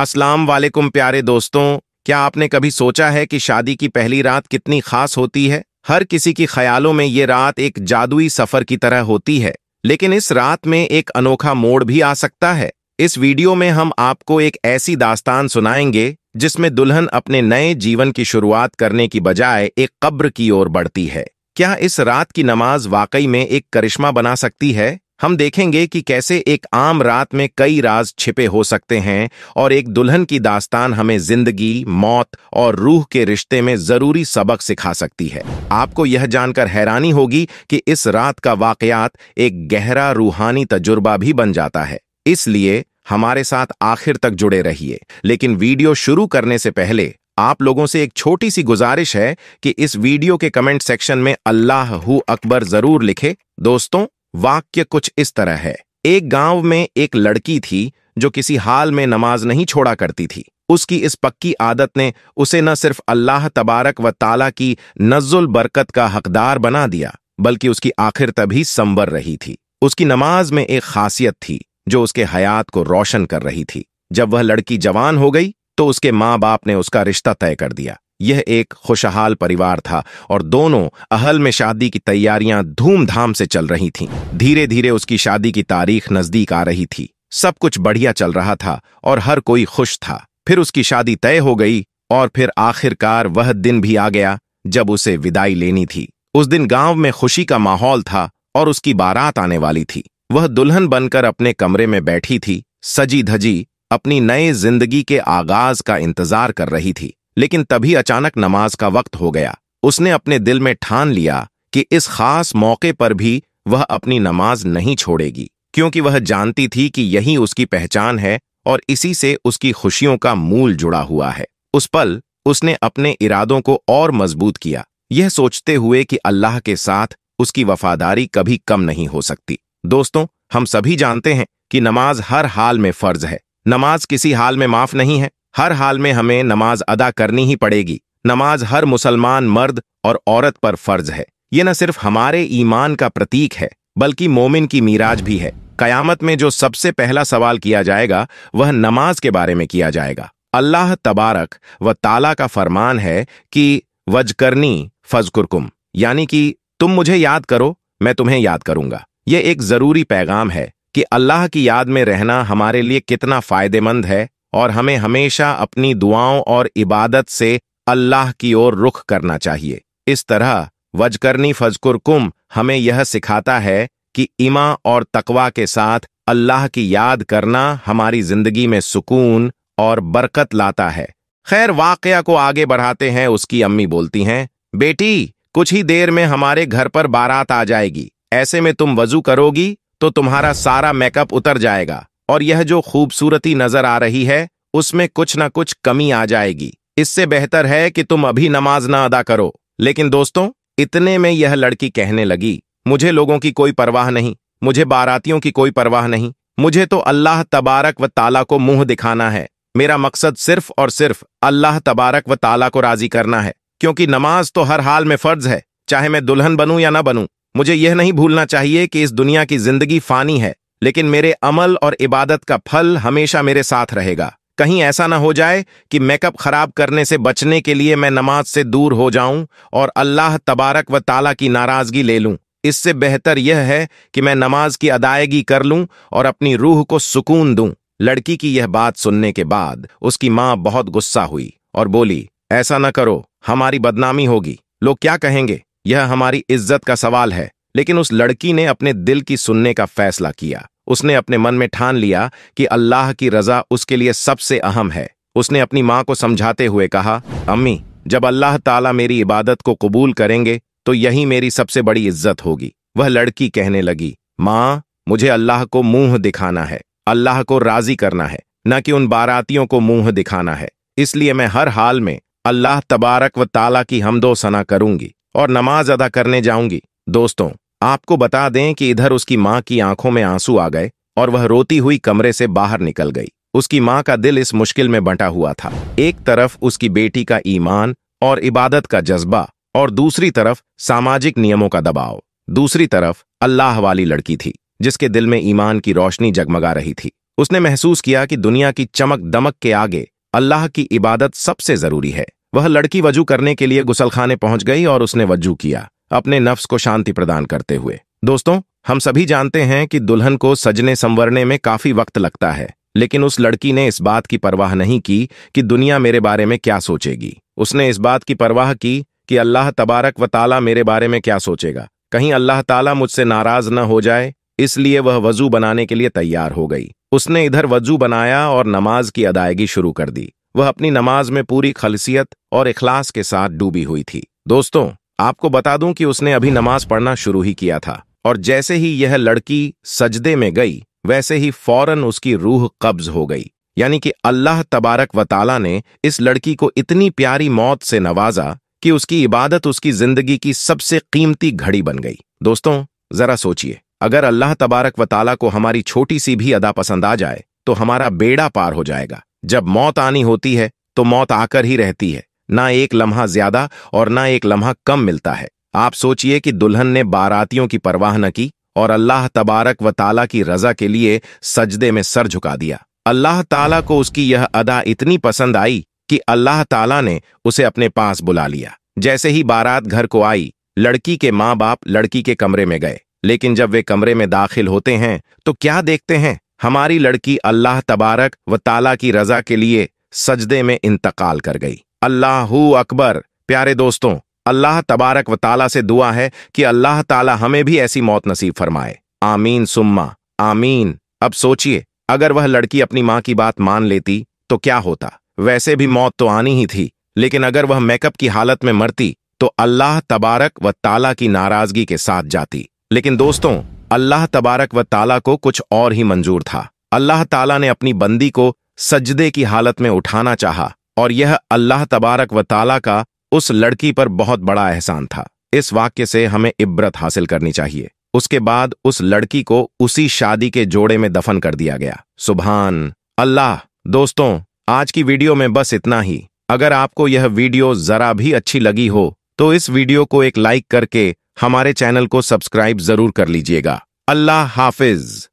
अस्सलाम वालेकुम प्यारे दोस्तों, क्या आपने कभी सोचा है कि शादी की पहली रात कितनी खास होती है। हर किसी की ख्यालों में ये रात एक जादुई सफर की तरह होती है, लेकिन इस रात में एक अनोखा मोड़ भी आ सकता है। इस वीडियो में हम आपको एक ऐसी दास्तान सुनाएंगे जिसमें दुल्हन अपने नए जीवन की शुरुआत करने की बजाय एक कब्र की ओर बढ़ती है। क्या इस रात की नमाज वाकई में एक करिश्मा बना सकती है? हम देखेंगे कि कैसे एक आम रात में कई राज छिपे हो सकते हैं और एक दुल्हन की दास्तान हमें जिंदगी, मौत और रूह के रिश्ते में जरूरी सबक सिखा सकती है। आपको यह जानकर हैरानी होगी कि इस रात का वाकयात एक गहरा रूहानी तजुर्बा भी बन जाता है। इसलिए हमारे साथ आखिर तक जुड़े रहिए। लेकिन वीडियो शुरू करने से पहले आप लोगों से एक छोटी सी गुजारिश है कि इस वीडियो के कमेंट सेक्शन में अल्लाहू अकबर जरूर लिखे। दोस्तों, वाक्य कुछ इस तरह है। एक गांव में एक लड़की थी जो किसी हाल में नमाज नहीं छोड़ा करती थी। उसकी इस पक्की आदत ने उसे न सिर्फ अल्लाह तबारक व ताला की नज़ुल बरकत का हकदार बना दिया, बल्कि उसकी आखिर तभी संवर रही थी। उसकी नमाज में एक खासियत थी जो उसके हयात को रोशन कर रही थी। जब वह लड़की जवान हो गई तो उसके माँ बाप ने उसका रिश्ता तय कर दिया। यह एक खुशहाल परिवार था और दोनों अहल में शादी की तैयारियां धूमधाम से चल रही थीं। धीरे धीरे उसकी शादी की तारीख नजदीक आ रही थी। सब कुछ बढ़िया चल रहा था और हर कोई खुश था। फिर उसकी शादी तय हो गई और फिर आखिरकार वह दिन भी आ गया जब उसे विदाई लेनी थी। उस दिन गांव में खुशी का माहौल था और उसकी बारात आने वाली थी। वह दुल्हन बनकर अपने कमरे में बैठी थी, सजी धजी अपनी नए जिंदगी के आगाज का इंतजार कर रही थी। लेकिन तभी अचानक नमाज का वक्त हो गया। उसने अपने दिल में ठान लिया कि इस खास मौके पर भी वह अपनी नमाज नहीं छोड़ेगी, क्योंकि वह जानती थी कि यही उसकी पहचान है और इसी से उसकी खुशियों का मूल जुड़ा हुआ है। उस पल उसने अपने इरादों को और मजबूत किया, यह सोचते हुए कि अल्लाह के साथ उसकी वफादारी कभी कम नहीं हो सकती। दोस्तों, हम सभी जानते हैं कि नमाज हर हाल में फर्ज है। नमाज किसी हाल में माफ नहीं है। हर हाल में हमें नमाज अदा करनी ही पड़ेगी। नमाज हर मुसलमान मर्द और औरत पर फर्ज है। ये न सिर्फ हमारे ईमान का प्रतीक है, बल्कि मोमिन की मीराज भी है। कयामत में जो सबसे पहला सवाल किया जाएगा वह नमाज के बारे में किया जाएगा। अल्लाह तबारक व ताला का फरमान है कि वजकरनी फजकुरकुम, यानी कि तुम मुझे याद करो, मैं तुम्हें याद करूंगा। यह एक जरूरी पैगाम है कि अल्लाह की याद में रहना हमारे लिए कितना फायदेमंद है और हमें हमेशा अपनी दुआओं और इबादत से अल्लाह की ओर रुख करना चाहिए। इस तरह वजकरनी फजकुरकुम हमें यह सिखाता है कि ईमान और तकवा के साथ अल्लाह की याद करना हमारी जिंदगी में सुकून और बरकत लाता है। खैर, वाकया को आगे बढ़ाते हैं। उसकी अम्मी बोलती हैं, बेटी, कुछ ही देर में हमारे घर पर बारात आ जाएगी। ऐसे में तुम वजू करोगी तो तुम्हारा सारा मेकअप उतर जाएगा और यह जो खूबसूरती नजर आ रही है उसमें कुछ ना कुछ कमी आ जाएगी। इससे बेहतर है कि तुम अभी नमाज ना अदा करो। लेकिन दोस्तों, इतने में यह लड़की कहने लगी, मुझे लोगों की कोई परवाह नहीं, मुझे बारातियों की कोई परवाह नहीं। मुझे तो अल्लाह तबारक व ताला को मुंह दिखाना है। मेरा मकसद सिर्फ और सिर्फ अल्लाह तबारक व ताला को राजी करना है, क्योंकि नमाज तो हर हाल में फर्ज है, चाहे मैं दुल्हन बनूं या ना बनूं। मुझे यह नहीं भूलना चाहिए कि इस दुनिया की जिंदगी फानी है, लेकिन मेरे अमल और इबादत का फल हमेशा मेरे साथ रहेगा। कहीं ऐसा ना हो जाए कि मेकअप खराब करने से बचने के लिए मैं नमाज से दूर हो जाऊं और अल्लाह तबारक व ताला की नाराजगी ले लूं। इससे बेहतर यह है कि मैं नमाज की अदायगी कर लूं और अपनी रूह को सुकून दूं। लड़की की यह बात सुनने के बाद उसकी माँ बहुत गुस्सा हुई और बोली, ऐसा न करो, हमारी बदनामी होगी, लोग क्या कहेंगे, यह हमारी इज्जत का सवाल है। लेकिन उस लड़की ने अपने दिल की सुनने का फैसला किया। उसने अपने मन में ठान लिया कि अल्लाह की रजा उसके लिए सबसे अहम है। उसने अपनी माँ को समझाते हुए कहा, अम्मी, जब अल्लाह ताला मेरी इबादत को कबूल करेंगे तो यही मेरी सबसे बड़ी इज्जत होगी। वह लड़की कहने लगी, माँ, मुझे अल्लाह को मुंह दिखाना है, अल्लाह को राजी करना है, न कि उन बारातियों को मुंह दिखाना है। इसलिए मैं हर हाल में अल्लाह तबारक व ताला की हम्दो सना करूंगी और नमाज अदा करने जाऊंगी। दोस्तों, आपको बता दें कि इधर उसकी माँ की आंखों में आंसू आ गए और वह रोती हुई कमरे से बाहर निकल गई। उसकी माँ का दिल इस मुश्किल में बंटा हुआ था। एक तरफ उसकी बेटी का ईमान और इबादत का जज्बा और दूसरी तरफ सामाजिक नियमों का दबाव। दूसरी तरफ अल्लाह वाली लड़की थी जिसके दिल में ईमान की रोशनी जगमगा रही थी। उसने महसूस किया कि दुनिया की चमक दमक के आगे अल्लाह की इबादत सबसे जरूरी है। वह लड़की वजू करने के लिए गुसलखाने पहुंच गई और उसने वजू किया, अपने नफ्स को शांति प्रदान करते हुए। दोस्तों, हम सभी जानते हैं कि दुल्हन को सजने संवरने में काफी वक्त लगता है, लेकिन उस लड़की ने इस बात की परवाह नहीं की कि दुनिया मेरे बारे में क्या सोचेगी। उसने इस बात की परवाह की कि अल्लाह तबारक व ताला मेरे बारे में क्या सोचेगा, कहीं अल्लाह ताला मुझसे नाराज न हो जाए। इसलिए वह वजू बनाने के लिए तैयार हो गई। उसने इधर वजू बनाया और नमाज की अदायगी शुरू कर दी। वह अपनी नमाज में पूरी खलसियत और इखलास के साथ डूबी हुई थी। दोस्तों, आपको बता दूं कि उसने अभी नमाज पढ़ना शुरू ही किया था, और जैसे ही यह लड़की सजदे में गई, वैसे ही फौरन उसकी रूह कब्ज हो गई। यानी कि अल्लाह तबारक व ताला ने इस लड़की को इतनी प्यारी मौत से नवाजा कि उसकी इबादत उसकी जिंदगी की सबसे कीमती घड़ी बन गई। दोस्तों, जरा सोचिए, अगर अल्लाह तबारक व ताला को हमारी छोटी सी भी अदा पसंद आ जाए तो हमारा बेड़ा पार हो जाएगा। जब मौत आनी होती है तो मौत आकर ही रहती है, ना एक लम्हा ज्यादा और ना एक लम्हा कम मिलता है। आप सोचिए कि दुल्हन ने बारातियों की परवाह न की और अल्लाह तबारक व ताला की रजा के लिए सजदे में सर झुका दिया। अल्लाह ताला को उसकी यह अदा इतनी पसंद आई कि अल्लाह ताला ने उसे अपने पास बुला लिया। जैसे ही बारात घर को आई, लड़की के माँ बाप लड़की के कमरे में गए, लेकिन जब वे कमरे में दाखिल होते हैं तो क्या देखते हैं? हमारी लड़की अल्लाह तबारक व ताला की रजा के लिए सजदे में इंतकाल कर गई। अल्लाहू अकबर। प्यारे दोस्तों, अल्लाह तबारक व ताला से दुआ है कि अल्लाह ताला हमें भी ऐसी मौत नसीब फरमाए। आमीन सुम्मा आमीन। अब सोचिए, अगर वह लड़की अपनी माँ की बात मान लेती तो क्या होता? वैसे भी मौत तो आनी ही थी, लेकिन अगर वह मेकअप की हालत में मरती तो अल्लाह तबारक व ताला की नाराजगी के साथ जाती। लेकिन दोस्तों, अल्लाह तबारक व ताला को कुछ और ही मंजूर था। अल्लाह ताला ने अपनी बंदी को सजदे की हालत में उठाना चाहा, और यह अल्लाह तबारक व ताला का उस लड़की पर बहुत बड़ा एहसान था। इस वाक्य से हमें इब्रत हासिल करनी चाहिए। उसके बाद उस लड़की को उसी शादी के जोड़े में दफन कर दिया गया। सुभान अल्लाह। दोस्तों, आज की वीडियो में बस इतना ही। अगर आपको यह वीडियो जरा भी अच्छी लगी हो तो इस वीडियो को एक लाइक करके हमारे चैनल को सब्सक्राइब जरूर कर लीजिएगा। अल्लाह हाफिज।